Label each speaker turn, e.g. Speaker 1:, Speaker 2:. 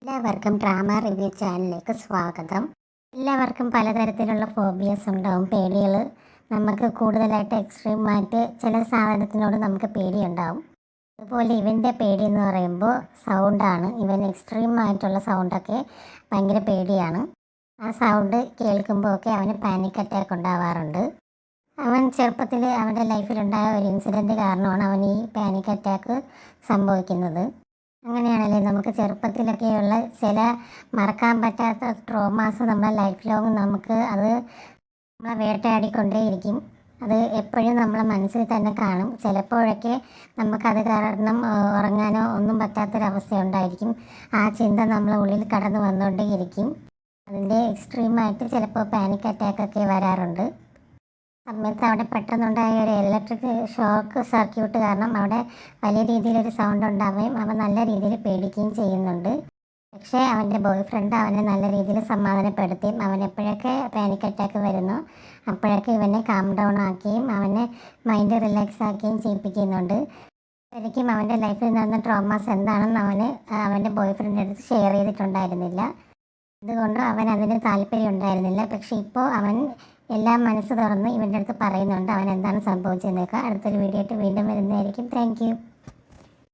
Speaker 1: എല്ലാവർക്കും drama review ചാനലിലേക്ക് സ്വാഗതം. എല്ലാവർക്കും പലതരത്തിലുള്ള ഫോബിയസ് ഉണ്ടാവും, പേടികൾ. നമുക്ക് കൂടുതലായിട്ട് എക്സ്ട്രീമായിട്ട് ചില സാധനത്തിനോട് നമുക്ക് പേടിയുണ്ടാവും. അതുപോലെ ഇവൻ്റെ പേടി എന്ന് പറയുമ്പോൾ സൗണ്ടാണ്. ഇവൻ എക്സ്ട്രീമായിട്ടുള്ള സൗണ്ടൊക്കെ ഭയങ്കര പേടിയാണ്. ആ സൗണ്ട് കേൾക്കുമ്പോൾ ഒക്കെ അവന് പാനിക് അറ്റാക്ക് ഉണ്ടാവാറുണ്ട്. അവൻ ചെറുപ്പത്തിൽ അവൻ്റെ ലൈഫിലുണ്ടായ ഒരു ഇൻസിഡൻറ്റ് കാരണമാണ് അവൻ ഈ പാനിക് അറ്റാക്ക് സംഭവിക്കുന്നത്. അങ്ങനെയാണല്ലേ നമുക്ക് ചെറുപ്പത്തിലൊക്കെയുള്ള ചില മറക്കാൻ പറ്റാത്ത ട്രോമാസ് നമ്മുടെ ലൈഫ് ലോങ് നമുക്ക് അത് നമ്മളെ വേട്ടയാടിക്കൊണ്ടേയിരിക്കും. അത് എപ്പോഴും നമ്മളെ മനസ്സിൽ തന്നെ കാണും. ചിലപ്പോഴൊക്കെ നമുക്കത് കാരണം ഉറങ്ങാനോ ഒന്നും പറ്റാത്തൊരവസ്ഥ ഉണ്ടായിരിക്കും. ആ ചിന്ത നമ്മളെ ഉള്ളിൽ കടന്നു വന്നുകൊണ്ടേയിരിക്കും. അതിൻ്റെ എക്സ്ട്രീമായിട്ട് ചിലപ്പോൾ പാനിക് അറ്റാക്കൊക്കെ വരാറുണ്ട്. സമയത്ത് അവിടെ പെട്ടെന്നുണ്ടായ ഒരു ഇലക്ട്രിക് ഷോക്ക് സർക്യൂട്ട് കാരണം അവിടെ വലിയ രീതിയിലൊരു സൗണ്ട് ഉണ്ടാവുകയും അവൻ നല്ല രീതിയിൽ പേടിക്കുകയും ചെയ്യുന്നുണ്ട്. പക്ഷേ അവൻ്റെ ബോയ് ഫ്രണ്ട് അവനെ നല്ല രീതിയിൽ സമാധാനപ്പെടുത്തുകയും അവൻ എപ്പോഴൊക്കെ പാനിക് അറ്റാക്ക് വരുന്നു അപ്പോഴൊക്കെ ഇവനെ കാം ഡൗൺ ആക്കുകയും അവനെ മൈൻഡ് റിലാക്സ് ആക്കുകയും ചെയ്യിപ്പിക്കുന്നുണ്ട്. ശരിക്കും അവൻ്റെ ലൈഫിൽ നടന്ന ട്രോമാസ് എന്താണെന്ന് അവൻ്റെ ബോയ് ഫ്രണ്ടിൻ്റെ അടുത്ത് ഷെയർ ചെയ്തിട്ടുണ്ടായിരുന്നില്ല. അതുകൊണ്ട് അവൻ അതിന് താല്പര്യം ഉണ്ടായിരുന്നില്ല. പക്ഷെ ഇപ്പോൾ അവൻ എല്ലാം മനസ്സ് തുറന്ന് ഇവൻ്റെ അടുത്ത് പറയുന്നുണ്ട് അവൻ എന്താണ് സംഭവിച്ചതെന്നൊക്കെ. അടുത്തൊരു വീഡിയോ ആയിട്ട് വീണ്ടും വരുന്നതായിരിക്കും. Thank you.